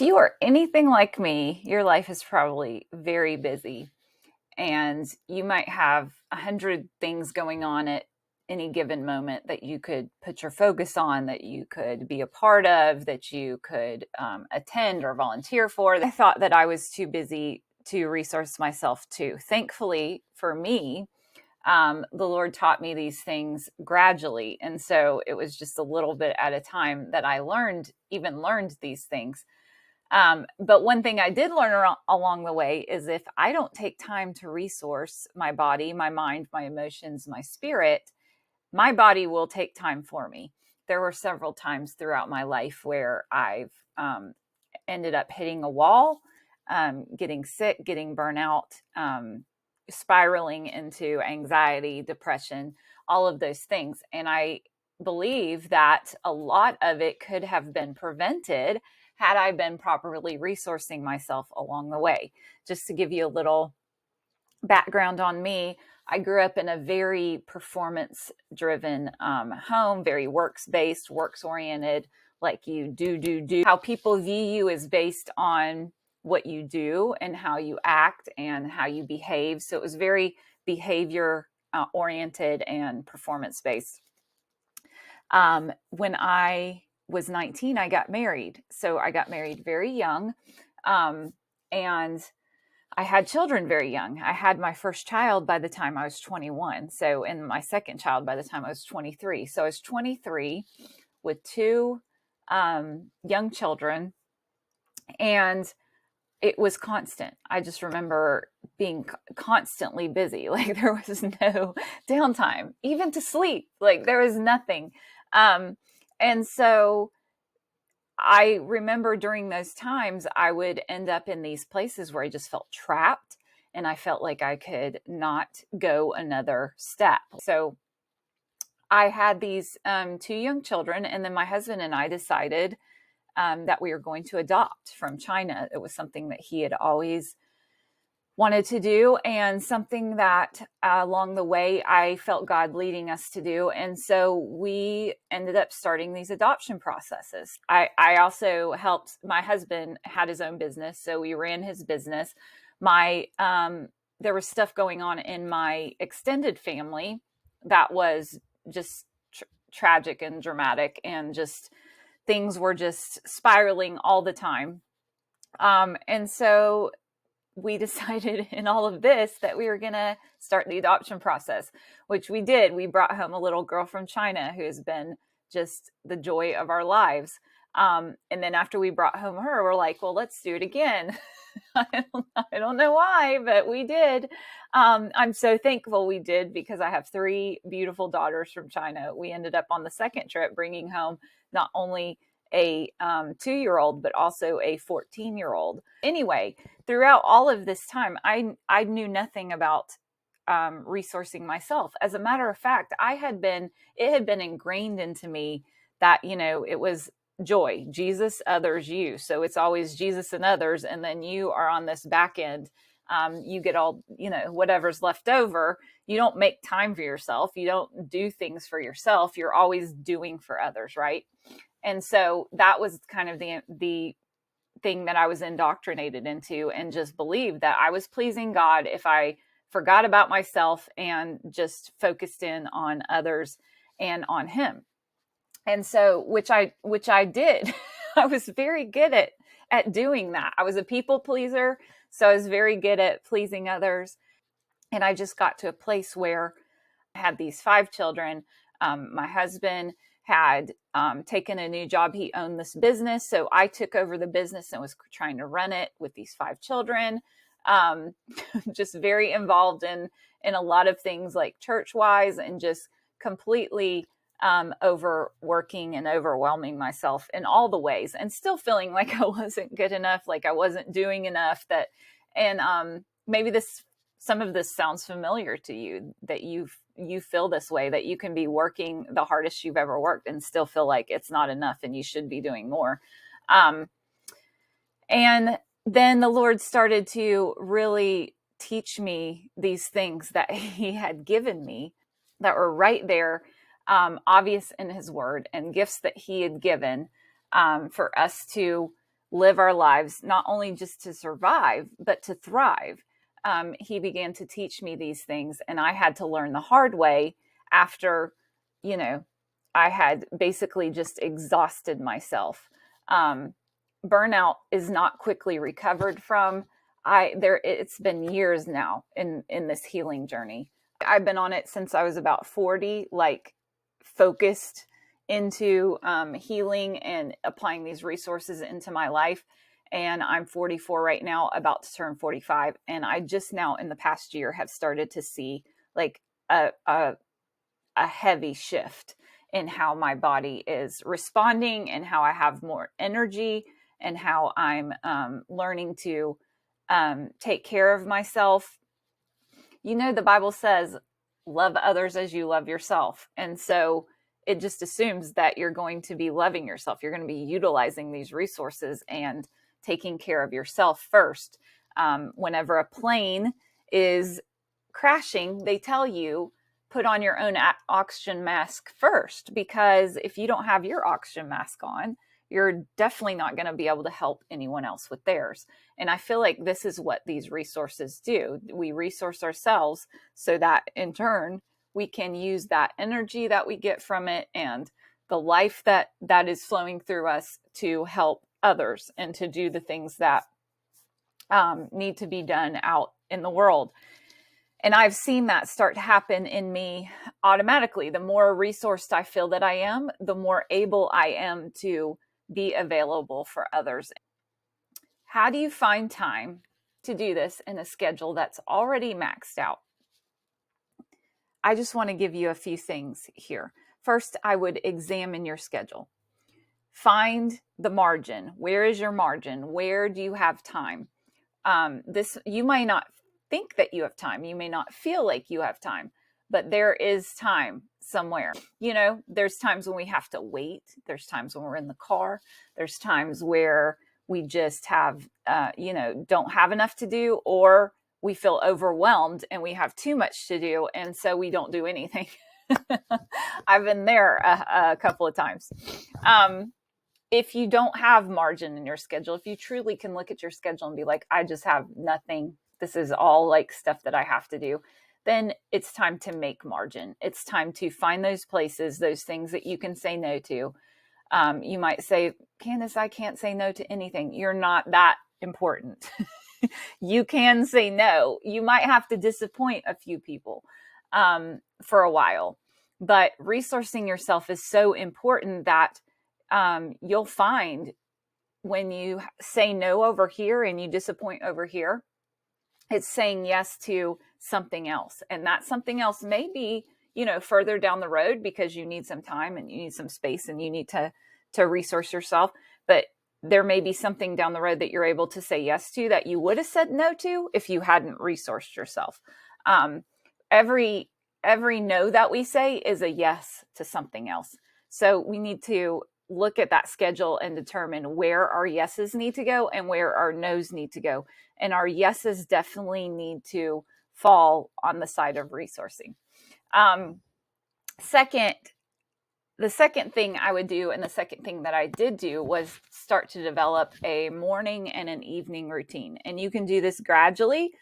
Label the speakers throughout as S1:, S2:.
S1: If you are anything like me, your life is probably very busy, and you might have 100 things going on at any given moment that you could put your focus on, that you could be a part of, that you could attend or volunteer for. I thought that I was too busy to resource myself to. Thankfully for me, the Lord taught me these things gradually. And so it was just a little bit at a time that I learned these things. But one thing I did learn along the way is if I don't take time to resource my body, my mind, my emotions, my spirit, my body will take time for me. There were several times throughout my life where I've ended up hitting a wall, getting sick, getting burnout, spiraling into anxiety, depression, all of those things. And I believe that a lot of it could have been prevented had I been properly resourcing myself along the way. Just to give you a little background on me, I grew up in a very performance-driven home, very works-based, works-oriented, like you do. How people view you is based on what you do and how you act and how you behave. So it was very behavior oriented and performance-based. When I was 19, I got married. So I got married very young. And I had children very young. I had my first child by the time I was 21. So, and my second child by the time I was 23. So I was 23 with two young children, and it was constant. I just remember being constantly busy. Like there was no downtime, even to sleep. Like there was nothing. And so I remember during those times, I would end up in these places where I just felt trapped and I felt like I could not go another step. So I had these two young children, and then my husband and I decided that we were going to adopt from China. It was something that he had always wanted to do, and something that along the way I felt God leading us to do. And so we ended up starting these adoption processes. I also helped, my husband had his own business, so we ran his business. There was stuff going on in my extended family that was just tragic and dramatic, and just things were just spiraling all the time. And so we decided in all of this that we were going to start the adoption process, which we did. We brought home a little girl from China who has been just the joy of our lives. And then after we brought home her, we're like, well, let's do it again. I don't know why, but we did. I'm so thankful we did, because I have three beautiful daughters from China. We ended up on the second trip bringing home not only a 2-year-old, but also a 14-year-old. Anyway, throughout all of this time, I knew nothing about resourcing myself. As a matter of fact, it had been ingrained into me that, it was joy, Jesus, others, you. So it's always Jesus and others. And then you are on this back end. You get all, whatever's left over. You don't make time for yourself. You don't do things for yourself. You're always doing for others, right? And so that was kind of the thing that I was indoctrinated into, and just believed that I was pleasing God if I forgot about myself and just focused in on others and on Him. And so, which I did. I was very good at doing that. I was a people pleaser, so I was very good at pleasing others. And I just got to a place where I had these 5 children. My husband had taken a new job. He owned this business. So I took over the business and was trying to run it with these 5 children. Just very involved in a lot of things, like church-wise, and just completely overworking and overwhelming myself in all the ways, and still feeling like I wasn't good enough, like I wasn't doing enough. Maybe some of this sounds familiar to you, that you feel this way, that you can be working the hardest you've ever worked and still feel like it's not enough and you should be doing more. And then the Lord started to really teach me these things that He had given me that were right there, obvious in His Word, and gifts that He had given for us to live our lives, not only just to survive, but to thrive. He began to teach me these things, and I had to learn the hard way after, you know, I had basically just exhausted myself. Burnout is not quickly recovered from. It's been years now in this healing journey. I've been on it since I was about 40, like focused into healing and applying these resources into my life. And I'm 44 right now, about to turn 45. And I just now in the past year have started to see like a heavy shift in how my body is responding and how I have more energy and how I'm learning to take care of myself. You know, the Bible says, love others as you love yourself. And so it just assumes that you're going to be loving yourself. You're going to be utilizing these resources and taking care of yourself first. Whenever a plane is crashing, they tell you, put on your own oxygen mask first, because if you don't have your oxygen mask on, you're definitely not going to be able to help anyone else with theirs. And I feel like this is what these resources do. We resource ourselves so that in turn, we can use that energy that we get from it and the life that is flowing through us to help others and to do the things that need to be done out in the world. And I've seen that start to happen in me automatically. The more resourced I feel that I am, the more able I am to be available for others. How do you find time to do this in a schedule that's already maxed out? I just want to give you a few things here. First, I would examine your schedule. Find the margin. Where is your margin? Where do you have time? You might not think that you have time. You may not feel like you have time, but there is time somewhere. You know, there's times when we have to wait. There's times when we're in the car. There's times where we just have, don't have enough to do, or we feel overwhelmed and we have too much to do. And so we don't do anything. I've been there a couple of times. If you don't have margin in your schedule, if you truly can look at your schedule and be like, I just have nothing, this is all like stuff that I have to do, then it's time to make margin. It's time to find those places, those things that you can say no to. You might say, Candace, I can't say no to anything. You're not that important. You can say no. You might have to disappoint a few people for a while, but resourcing yourself is so important that you'll find when you say no over here and you disappoint over here, it's saying yes to something else. And that something else may be, further down the road because you need some time and you need some space and you need to resource yourself. But there may be something down the road that you're able to say yes to that you would have said no to if you hadn't resourced yourself. Every no that we say is a yes to something else. So we need to look at that schedule and determine where our yeses need to go and where our nos need to go. And our yeses definitely need to fall on the side of resourcing. The second thing I would do, and the second thing that I did do, was start to develop a morning and an evening routine. And you can do this gradually.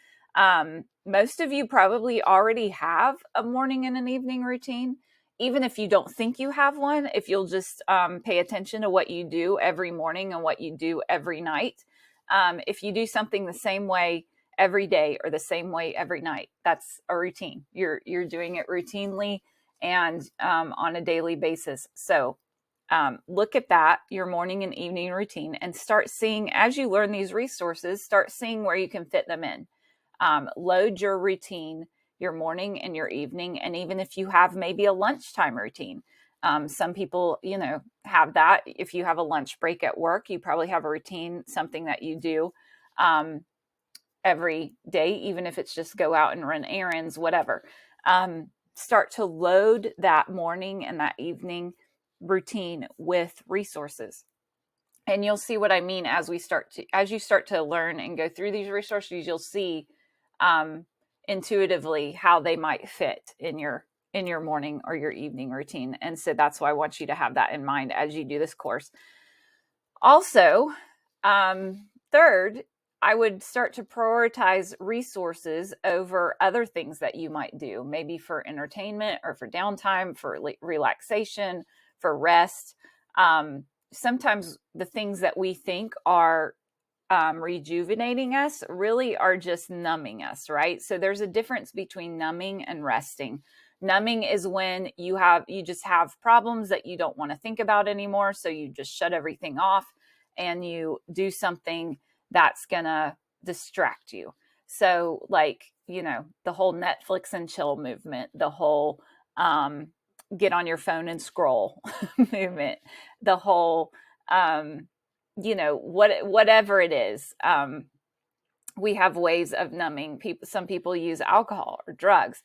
S1: Most of you probably already have a morning and an evening routine. Even if you don't think you have one, if you'll just pay attention to what you do every morning and what you do every night. If you do something the same way every day or the same way every night, that's a routine. You're doing it routinely and on a daily basis. So look at that, your morning and evening routine, and start seeing, as you learn these resources, start seeing where you can fit them in. Load your routine, your morning and your evening. And even if you have maybe a lunchtime routine, some people, have that. If you have a lunch break at work, you probably have a routine, something that you do every day, even if it's just go out and run errands, whatever. Start to load that morning and that evening routine with resources. And you'll see what I mean as you start to learn and go through these resources, you'll see intuitively how they might fit in your morning or your evening routine. And so that's why I want you to have that in mind as you do this course. Also, Third, I would start to prioritize resources over other things that you might do, maybe for entertainment or for downtime, for relaxation, for rest. Sometimes the things that we think are rejuvenating us really are just numbing us, right? So there's a difference between numbing and resting. Numbing is when you just have problems that you don't want to think about anymore, so you just shut everything off and you do something that's gonna distract you. So like, the whole Netflix and chill movement, the whole get on your phone and scroll movement, the whole whatever it is. We have ways of numbing. Some people use alcohol or drugs.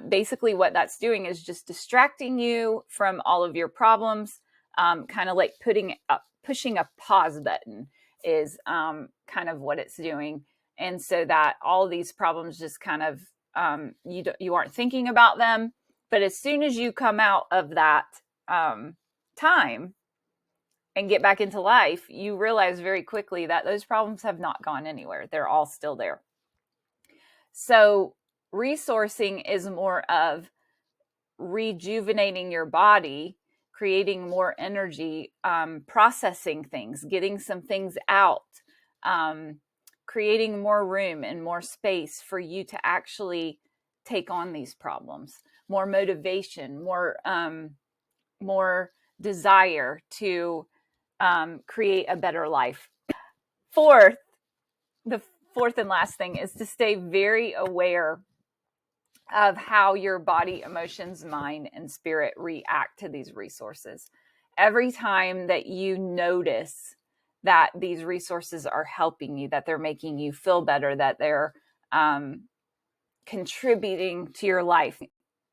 S1: Basically what that's doing is just distracting you from all of your problems, kind of like pushing a pause button is kind of what it's doing. And so that all these problems just kind of, you aren't thinking about them. But as soon as you come out of that time and get back into life, you realize very quickly that those problems have not gone anywhere. They're all still there. So resourcing is more of rejuvenating your body, creating more energy, processing things, getting some things out, creating more room and more space for you to actually take on these problems, more motivation, more desire to create a better life. The fourth and last thing is to stay very aware of how your body, emotions, mind, and spirit react to these resources. Every time that you notice that these resources are helping you, that they're making you feel better, that they're contributing to your life,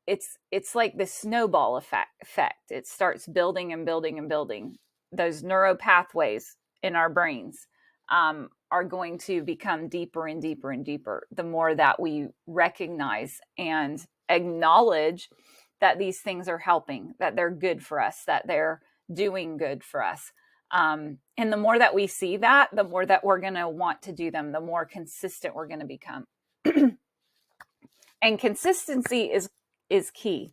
S1: it's like the snowball effect. It starts building and building and building. Those neural pathways in our brains are going to become deeper and deeper and deeper the more that we recognize and acknowledge that these things are helping, that they're good for us, that they're doing good for us. And the more that we see that, the more that we're going to want to do them, the more consistent we're going to become. And consistency is key.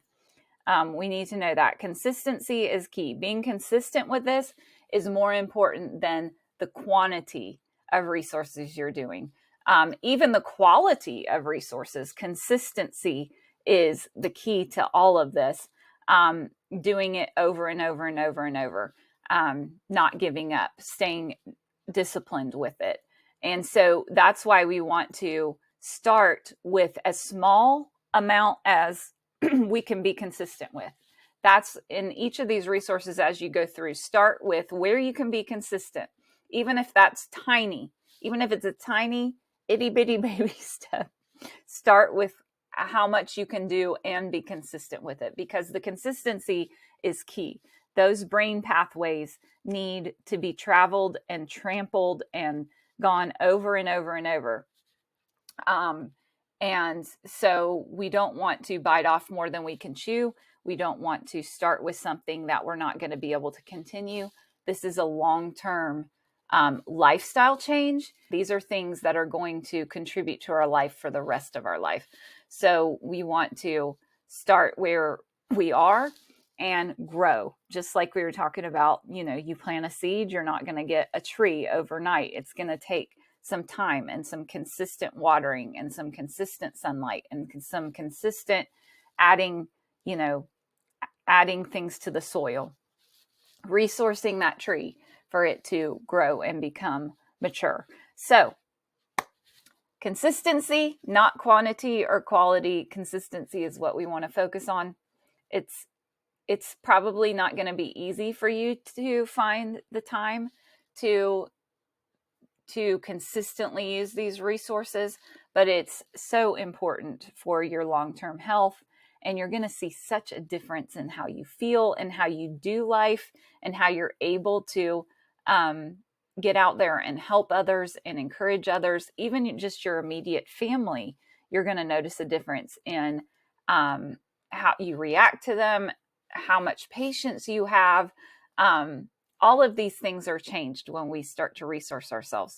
S1: We need to know that consistency is key. Being consistent with this is more important than the quantity of resources you're doing. Even the quality of resources, consistency is the key to all of this. Doing it over and over and over and over, not giving up, staying disciplined with it. And so that's why we want to start with as small amount as we can be consistent with. That's in each of these resources as you go through. Start with where you can be consistent, even if that's tiny, even if it's a tiny itty bitty baby step. Start with how much you can do and be consistent with it, because the consistency is key. Those brain pathways need to be traveled and trampled and gone over and over and over. And so we don't want to bite off more than we can chew. We don't want to start with something that we're not going to be able to continue. This is a long-term lifestyle change. These are things that are going to contribute to our life for the rest of our life. So we want to start where we are and grow. Just like we were talking about, you plant a seed, you're not going to get a tree overnight. It's going to take some time and some consistent watering and some consistent sunlight and some consistent adding things to the soil, resourcing that tree for it to grow and become mature. So consistency, not quantity or quality. Consistency is what we want to focus on. It's probably not going to be easy for you to find the time to consistently use these resources, but it's so important for your long-term health. And you're going to see such a difference in how you feel and how you do life and how you're able to get out there and help others and encourage others, even just your immediate family. You're going to notice a difference in how you react to them, how much patience you have, all of these things are changed when we start to resource ourselves.